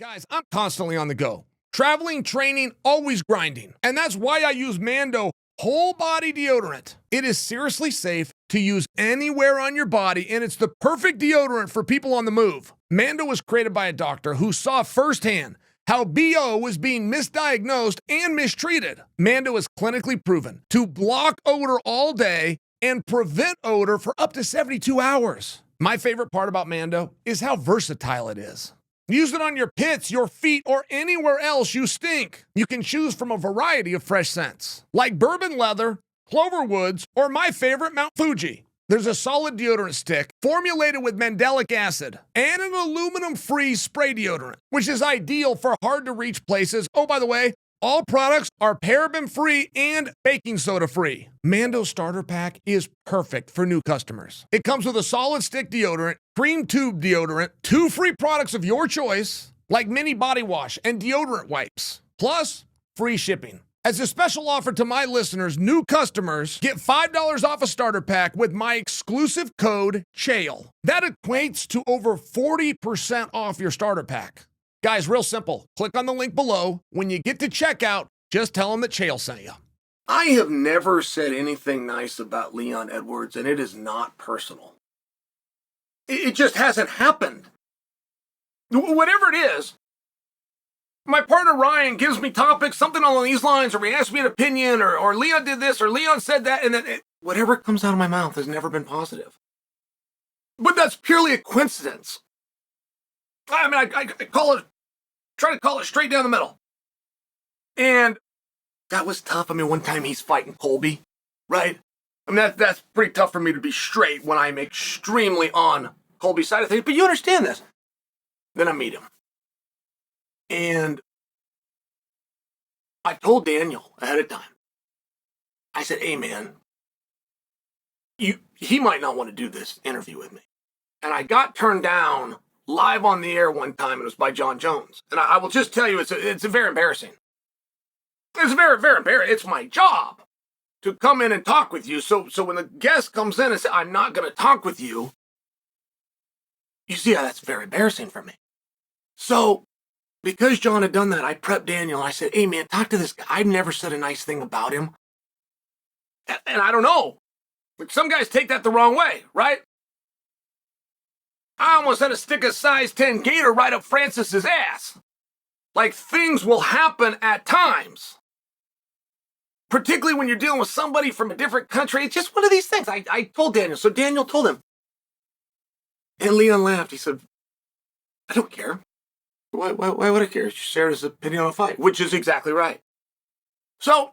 Guys, I'm constantly on the go. Traveling, training, always grinding. And that's why I use Mando whole body deodorant. It is seriously safe to use anywhere on your body, and it's the perfect deodorant for people on the move. Mando was created by a doctor who saw firsthand how BO was being misdiagnosed and mistreated. Mando is clinically proven to block odor all day and prevent odor for up to 72 hours. My favorite part about Mando is how versatile it is. Use it on your pits, your feet, or anywhere else you stink. You can choose from a variety of fresh scents, like bourbon leather, clover woods, or my favorite, Mount Fuji. There's a solid deodorant stick formulated with mandelic acid and an aluminum-free spray deodorant, which is ideal for hard-to-reach places. Oh, by the way, all products are paraben-free and baking soda-free. Mando Starter Pack is perfect for new customers. It comes with a solid stick deodorant, cream tube deodorant, 2 free products of your choice, like mini body wash and deodorant wipes, plus free shipping. As a special offer to my listeners, new customers get $5 off a starter pack with my exclusive code CHAEL. That equates to over 40% off your starter pack. Guys, real simple. Click on the link below. When you get to checkout, just tell them that Chael sent you. I have never said anything nice about Leon Edwards, and it is not personal. It just hasn't happened. Whatever it is, my partner Ryan gives me topics, something along these lines, or he asks me an opinion, or Leon did this, or Leon said that, and then whatever comes out of my mouth has never been positive. But that's purely a coincidence. I mean, I try to call it straight down the middle. And that was tough. I mean, one time he's fighting Colby, right? I mean, that's pretty tough for me to be straight when I'm extremely on Colby's side of things. But you understand this. Then I meet him. And I told Daniel ahead of time. I said, hey, man, he might not want to do this interview with me. And I got turned down live on the air one time, and it was by Jon Jones. And I will just tell you, it's very embarrassing. It's very, very embarrassing. It's my job to come in and talk with you. So when the guest comes in and says, I'm not going to talk with you, you see how that's very embarrassing for me. So because Jon had done that, I prepped Daniel. I said, hey, man, talk to this guy. I've never said a nice thing about him. And I don't know. Like, some guys take that the wrong way, right? I almost had to stick a size 10 gator right up Francis's ass. Like, things will happen at times. Particularly when you're dealing with somebody from a different country. It's just one of these things. I told Daniel. So Daniel told him. And Leon laughed. He said, I don't care. Why would I care? He shared his opinion on a fight, which is exactly right. So,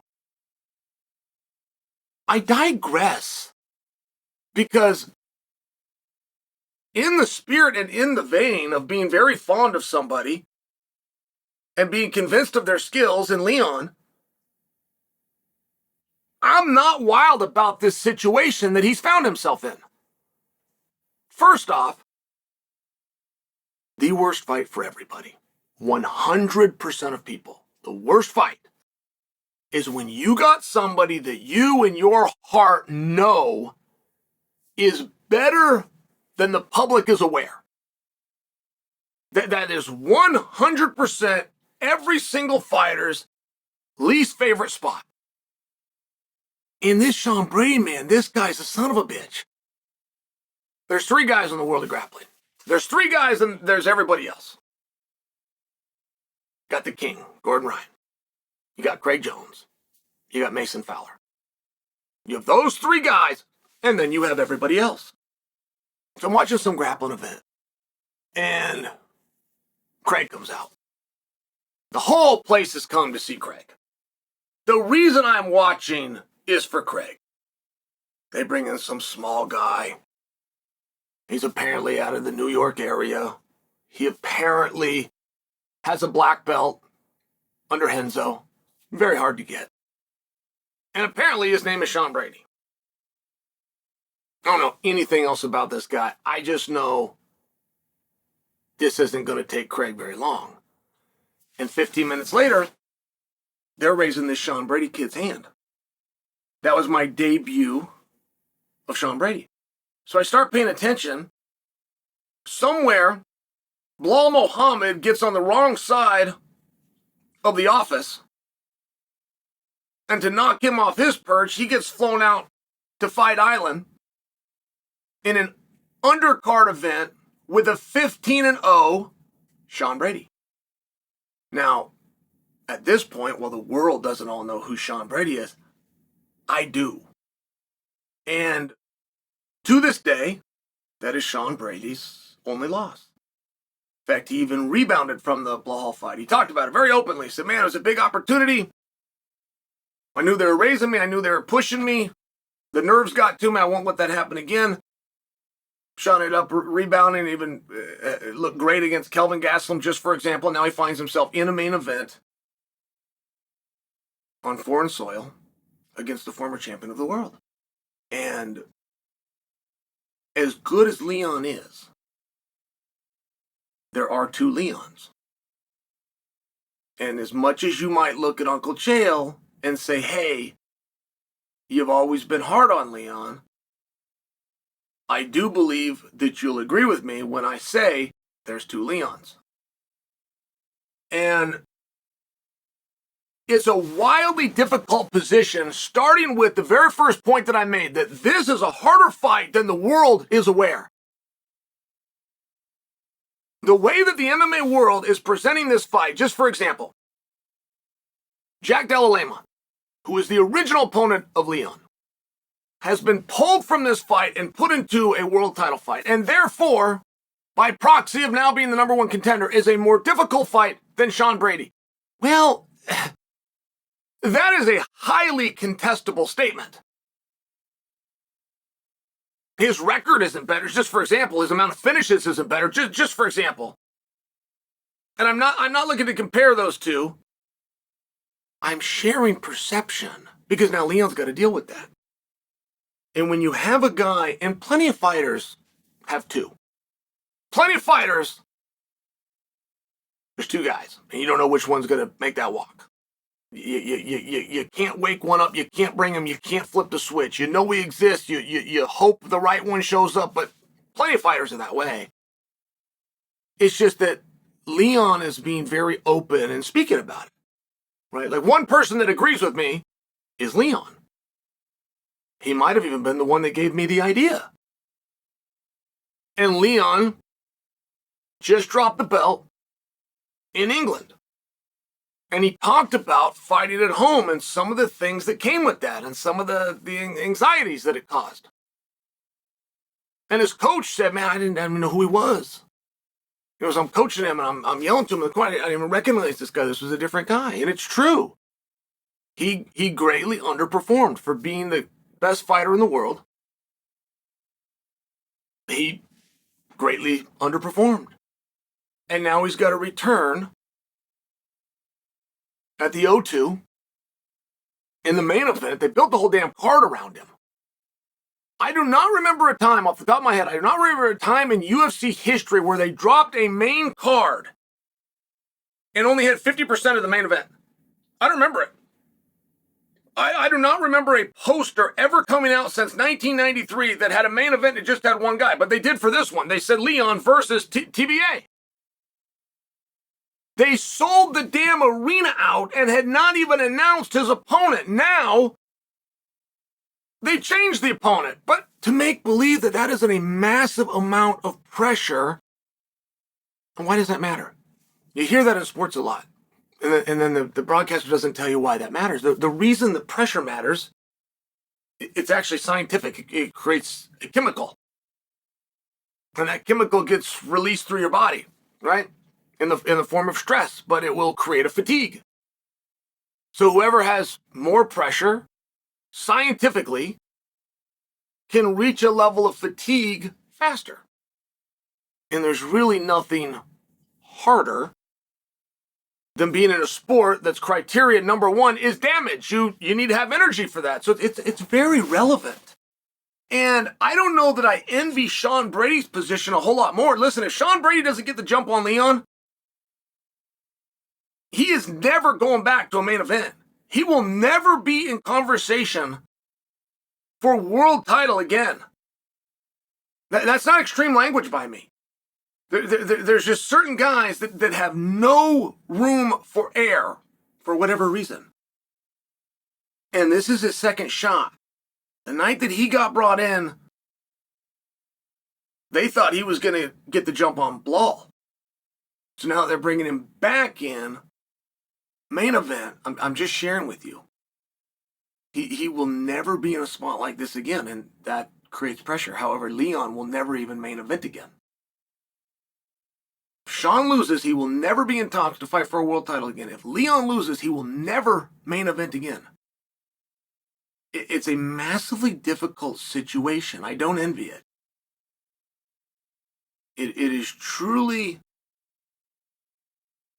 I digress. Because in the spirit and in the vein of being very fond of somebody and being convinced of their skills in Leon, I'm not wild about this situation that he's found himself in. First off, the worst fight for everybody, 100% of people, the worst fight is when you got somebody that you in your heart know is better than the public is aware. That is 100% every single fighter's least favorite spot. In this Shawn Brady, man, this guy's a son of a bitch. There's 3 guys in the world of grappling. There's 3 guys and there's everybody else. Got the king, Gordon Ryan. You got Craig Jones. You got Mason Fowler. You have those 3 guys, and then you have everybody else. So I'm watching some grappling event, and Craig comes out. The whole place has come to see Craig. The reason I'm watching is for Craig. They bring in some small guy. He's apparently out of the New York area. He apparently has a black belt under Renzo. Very hard to get. And apparently his name is Shawn Brady. I don't know anything else about this guy. I just know this isn't going to take Craig very long. And 15 minutes later, they're raising this Shawn Brady kid's hand. That was my debut of Shawn Brady. So I start paying attention. Somewhere Bilal Muhammad gets on the wrong side of the office, and to knock him off his perch, he gets flown out to Fight Island in an undercard event with a 15-0 Shawn Brady. Now, at this point, while the world doesn't all know who Shawn Brady is, I do. And to this day, that is Shawn Brady's only loss. In fact, he even rebounded from the Bilal fight. He talked about it very openly. He said, man, it was a big opportunity. I knew they were raising me. I knew they were pushing me. The nerves got to me. I won't let that happen again. Shawn ended up rebounding, even looked great against Kelvin Gastelum, just for example. Now he finds himself in a main event on foreign soil against the former champion of the world. And as good as Leon is, there are two Leons. And as much as you might look at Uncle Chael and say, hey, you've always been hard on Leon, I do believe that you'll agree with me when I say there's two Leons. And it's a wildly difficult position, starting with the very first point that I made, that this is a harder fight than the world is aware. The way that the MMA world is presenting this fight, just for example, Jack Della Lema, who is the original opponent of Leon, has been pulled from this fight and put into a world title fight, and therefore, by proxy of now being the number one contender, is a more difficult fight than Shawn Brady. Well, that is a highly contestable statement. His record isn't better. Just for example, his amount of finishes isn't better. Just for example. And I'm not looking to compare those two. I'm sharing perception because now Leon's got to deal with that. And when you have a guy, and plenty of fighters have two. Plenty of fighters, there's two guys, and you don't know which one's going to make that walk. You can't wake one up, you can't bring him, you can't flip the switch. You know he exists, you hope the right one shows up, but plenty of fighters are that way. It's just that Leon is being very open and speaking about it, right? Like one person that agrees with me is Leon. He might have even been the one that gave me the idea. And Leon just dropped the belt in England. And he talked about fighting at home and some of the things that came with that and some of the anxieties that it caused. And his coach said, man, I didn't even know who he was. He goes, I'm coaching him and I'm yelling to him. I didn't even recognize this guy. This was a different guy. And it's true. He greatly underperformed for being the best fighter in the world. He greatly underperformed. And now he's got to return at the O2 in the main event. They built the whole damn card around him. I do not remember a time, off the top of my head, I do not remember a time in UFC history where they dropped a main card and only had 50% of the main event. I don't remember it. I do not remember a poster ever coming out since 1993 that had a main event that just had one guy. But they did for this one. They said Leon versus TBA. They sold the damn arena out and had not even announced his opponent. Now, they changed the opponent. But to make believe that that isn't a massive amount of pressure, and why does that matter? You hear that in sports a lot. And then the broadcaster doesn't tell you why that matters. The reason the pressure matters, it's actually scientific. It creates a chemical. And that chemical gets released through your body, right? In the form of stress, but it will create a fatigue. So whoever has more pressure, scientifically, can reach a level of fatigue faster. And there's really nothing harder than being in a sport that's criteria number one is damage. You need to have energy for that. So it's very relevant. And I don't know that I envy Shawn Brady's position a whole lot more. Listen, if Shawn Brady doesn't get the jump on Leon, he is never going back to a main event. He will never be in conversation for world title again. That's not extreme language by me. There's just certain guys that have no room for air for whatever reason. And this is his second shot. The night that he got brought in, they thought he was going to get the jump on Blal. So now they're bringing him back in. Main event, I'm just sharing with you. He will never be in a spot like this again, and that creates pressure. However, Leon will never even main event again. If Shawn loses, he will never be in talks to fight for a world title again. If Leon loses, he will never main event again. It's a massively difficult situation. I don't envy it. It is truly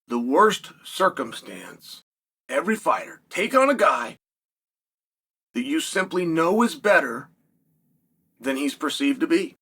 the worst circumstance. Every fighter, take on a guy that you simply know is better than he's perceived to be.